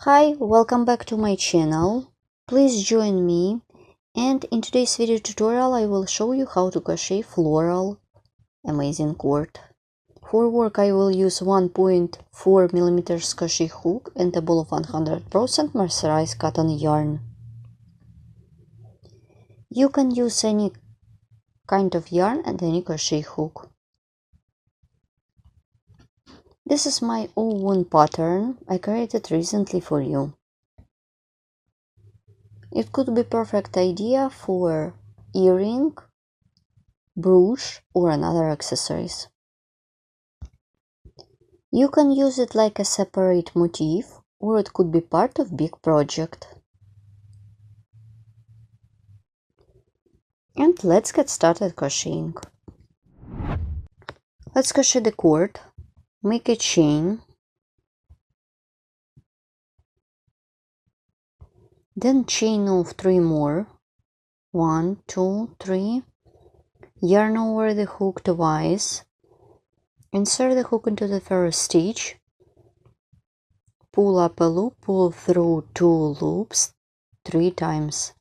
Hi, welcome back to my channel. Please join me, and in today's video tutorial I will show you how to crochet floral amazing cord. For work I will use 1.4mm crochet hook and a ball of 100% mercerized cotton yarn. You can use any kind of yarn and any crochet hook. This is my own pattern I created recently for you. It could be perfect idea for earring, brooch or another accessories. You can use it like a separate motif, or it could be part of big project. And let's get started crocheting. Let's crochet the cord, make a chain, then chain of 3 more, 1, 2, 3, yarn over the hook twice, insert the hook into the first stitch, pull up a loop, pull through 2 loops 3 times.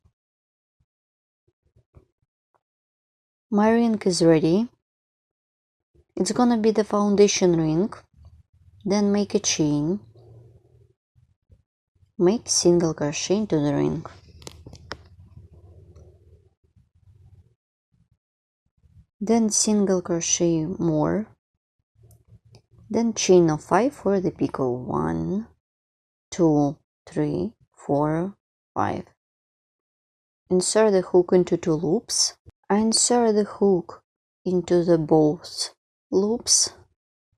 My ring is ready. It's gonna be the foundation ring. Then make a chain, make single crochet into the ring. Then single crochet more, then chain of 5 for the picot. 1, 2, 3, 4, 5. Insert the hook into 2 loops. I insert the hook into the both loops,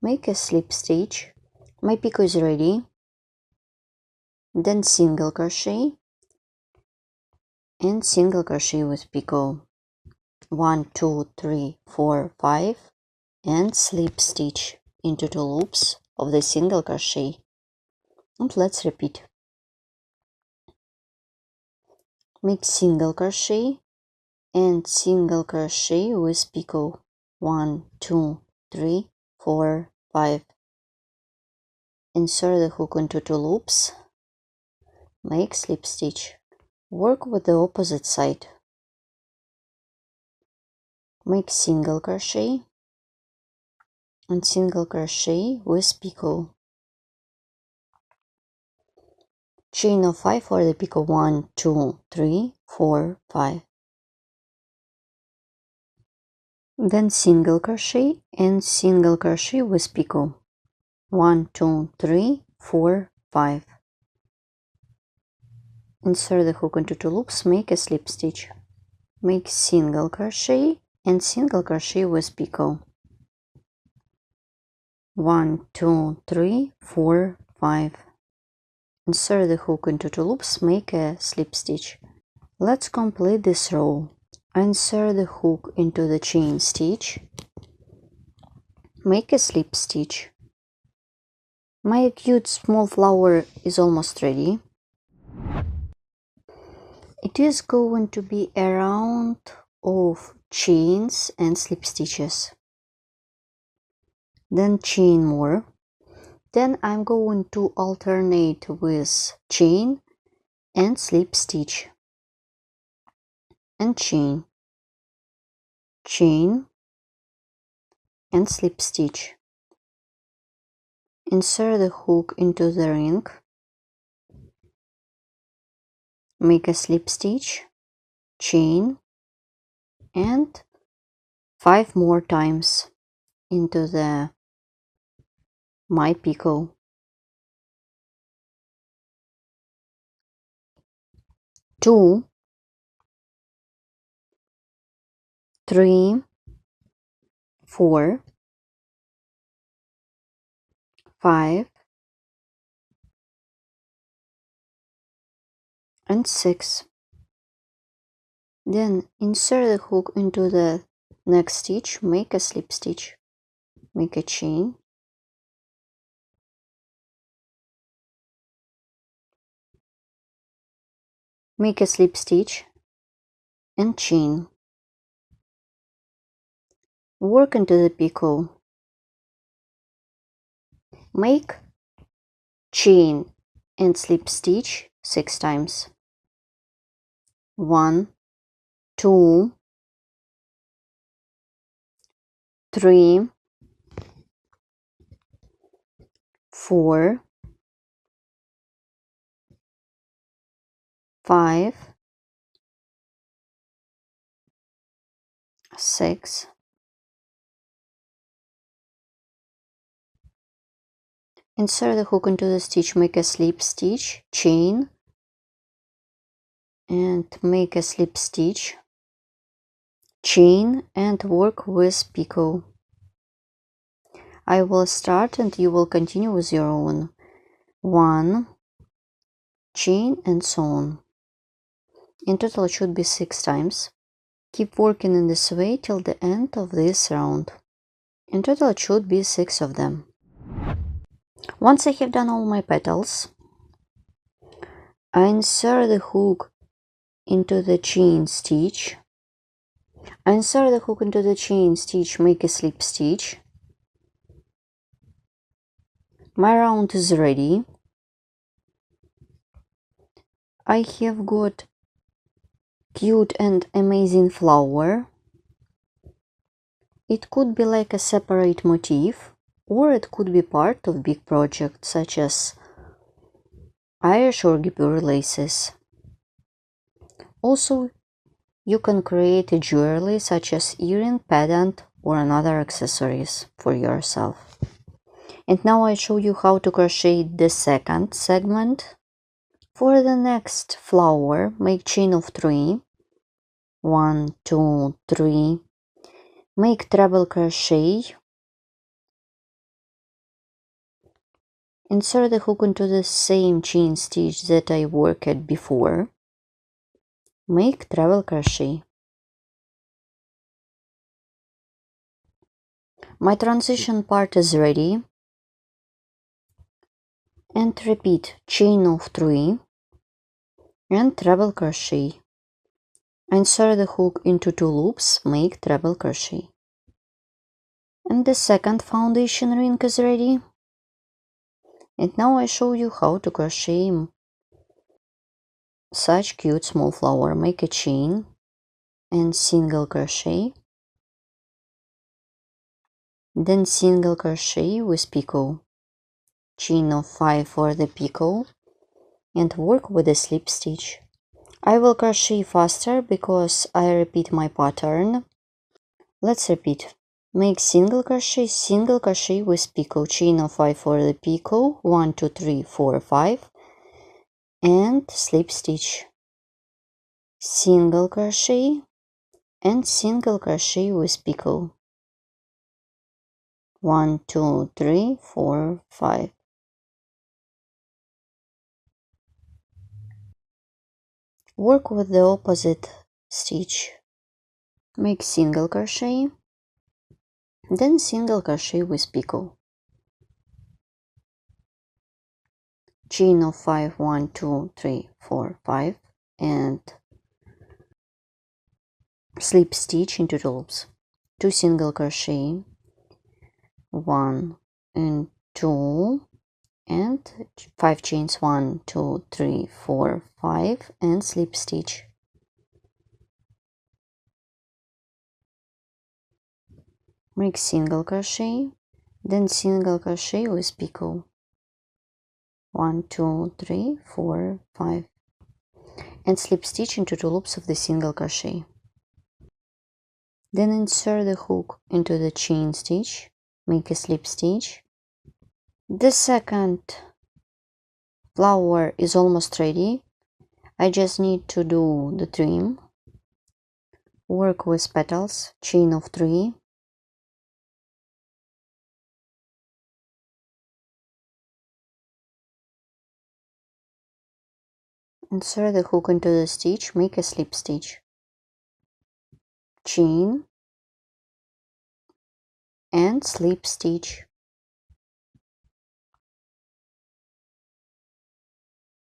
make a slip stitch. My picot is ready. Then single crochet and single crochet with picot. 1, 2, 3, 4, 5, and slip stitch into 2 loops of the single crochet. And let's repeat. Make single crochet and single crochet with picot. 1, 2, 3, 4, 5. Insert the hook into 2 loops, make slip stitch. Work with the opposite side. Make single crochet and single crochet with picot. Chain of 5 for the picot. 1, 2, 3, 4, 5. Then single crochet and single crochet with picot. 1, 2, 3, 4, 5. Insert the hook into 2 loops, make a slip stitch. Make single crochet and single crochet with picot. 1, 2, 3, 4, 5. Insert the hook into 2 loops, make a slip stitch. Let's complete this row. Insert the hook into the chain stitch, make a slip stitch. My cute small flower is almost ready. It is going to be a round of chains and slip stitches. Then chain more. Then I'm going to alternate with chain and slip stitch. And chain, chain and slip stitch. Insert the hook into the ring, make a slip stitch, chain, and 5 more times into the my picot. 2, 3, 4, 5, and 6. Then insert the hook into the next stitch, make a slip stitch, make a chain, make a slip stitch and chain. Work into the picot. Make chain and slip stitch 6 times. 1, 2, 3, 4, 5, 6, insert the hook into the stitch, make a slip stitch, chain, and make a slip stitch, chain, and work with picot. I will start and you will continue with your own. 1, chain, and so on. In total it should be 6 times. Keep working in this way till the end of this round. In total it should be 6 of them. Once I have done all my petals, I insert the hook into the chain stitch. I insert the hook into the chain stitch, make a slip stitch. My round is ready. I have got cute and amazing flower. It could be like a separate motif, or it could be part of big project such as Irish or Guipure laces. Also, you can create a jewelry such as earring, pendant, or another accessories for yourself. And now I show you how to crochet the second segment. For the next flower, make chain of 3. 1, 2, 3. Make treble crochet. Insert the hook into the same chain stitch that I worked before. Make treble crochet. My transition part is ready. And repeat chain of 3 and treble crochet. Insert the hook into 2 loops, make treble crochet. And the second foundation ring is ready. And now I show you how to crochet such cute small flower. Make a chain and single crochet, then single crochet with picot, chain of 5 for the picot, and work with a slip stitch. I will crochet faster because I repeat my pattern. Let's repeat. Make single crochet with picot, chain of 5 for the picot, 1, 2, 3, 4, 5, and slip stitch. Single crochet and single crochet with picot. 1, 2, 3, 4, 5. Work with the opposite stitch. Make single crochet, then single crochet with picot. Chain of 5, 1, 2, 3, 4, 5, and slip stitch into the loops. 2 single crochet, 1 and 2, and 5 chains, 1, 2, 3, 4, 5, and slip stitch. Make single crochet, then single crochet with picot. 1, 2, 3, 4, 5, and slip stitch into the loops of the single crochet. Then insert the hook into the chain stitch, make a slip stitch. The second flower is almost ready. I just need to do the trim. Work with petals, chain of 3. Insert the hook into the stitch, make a slip stitch. Chain and slip stitch.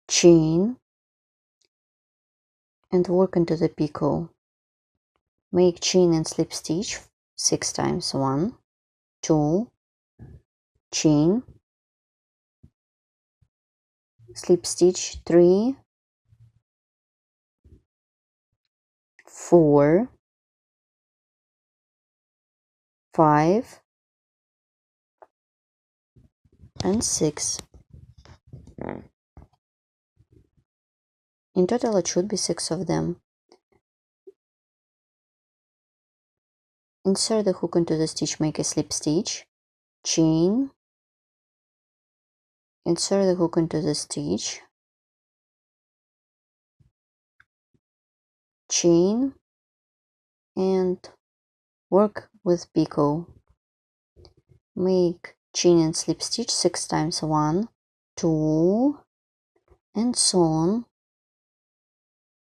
Chain and work into the picot. Make chain and slip stitch 6 times. 1, 2, chain, slip stitch 3, 4, 5 and 6. In total it should be 6 of them. Insert the hook into the stitch, make a slip stitch, chain, insert the hook into the stitch, chain, and work with picot. Make chain and slip stitch 6 times, 1, 2, and so on.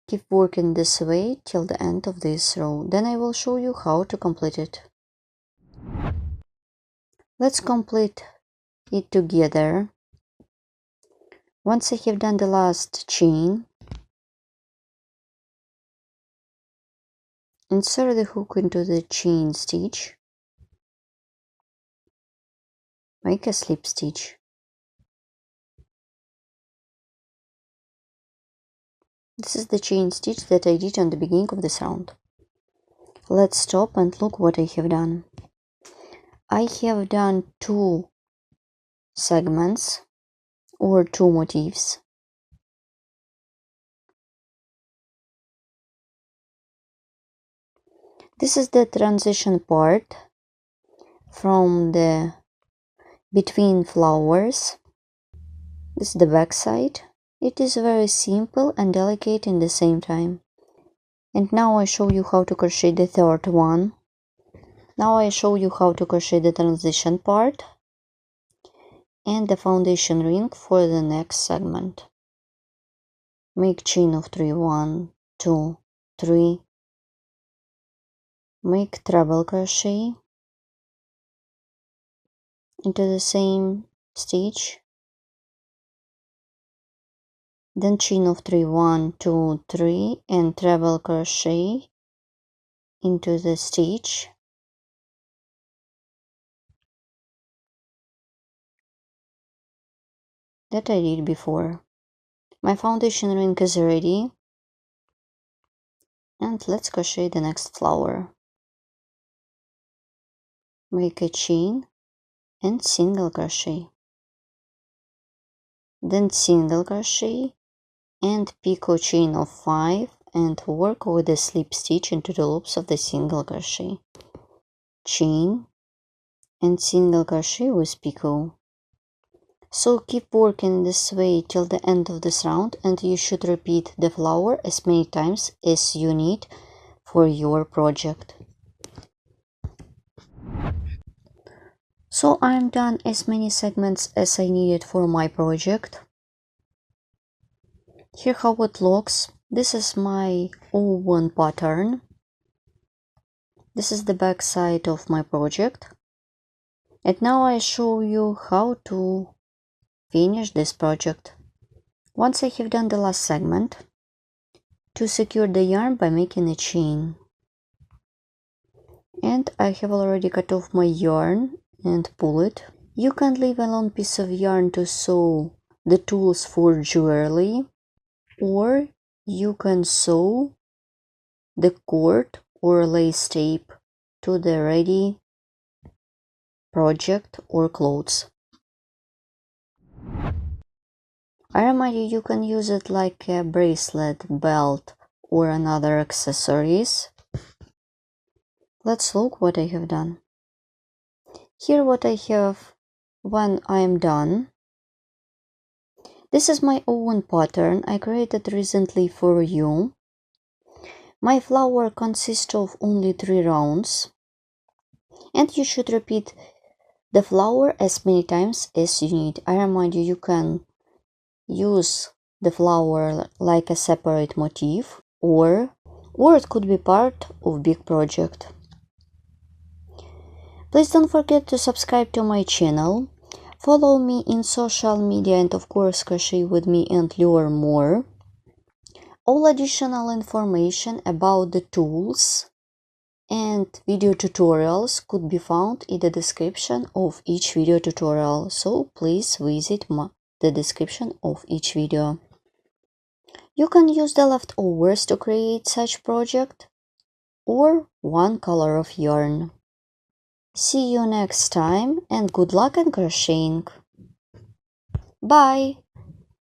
Keep working this way till the end of this row. Then I will show you how to complete it. Let's complete it together. Once I have done the last chain, insert the hook into the chain stitch, make a slip stitch. This is the chain stitch that I did on the beginning of this round. Let's stop and look what I have done. I have done 2 segments or 2 motifs. This is the transition part from the between flowers. This is the back side. It is very simple and delicate in the same time. And now I show you how to crochet the third one. Now I show you how to crochet the transition part and the foundation ring for the next segment. Make chain of 3, 1, 2, 3. Make treble crochet into the same stitch. Then chain of 3, 1, 2, 3, and treble crochet into the stitch. That I did before. My foundation ring is ready. And let's crochet the next flower. Make a chain and single crochet. Then single crochet and picot chain of 5 and work with a slip stitch into the loops of the single crochet. Chain and single crochet with picot. So keep working this way till the end of this round, and you should repeat the flower as many times as you need for your project. So I'm done as many segments as I needed for my project. Here how it looks. This is my oven pattern. This is the back side of my project. And now I show you how to finish this project. Once I have done the last segment, to secure the yarn by making a chain. And I have already cut off my yarn and pull it. You can leave a long piece of yarn to sew the tools for jewelry, or you can sew the cord or lace tape to the ready project or clothes. I remind you, you can use it like a bracelet, belt, or another accessories. Let's look what I have done. Here what I have when I am done. This is my own pattern I created recently for you. My flower consists of only 3 rounds, and you should repeat the flower as many times as you need. I remind you, you can use the flower like a separate motif, or it could be part of big project. Please don't forget to subscribe to my channel, follow me in social media, and of course crochet with me and learn more. All additional information about the tools and video tutorials could be found in the description of each video tutorial, so please visit the description of each video. You can use the leftovers to create such project or one color of yarn. See you next time and good luck in crocheting. Bye!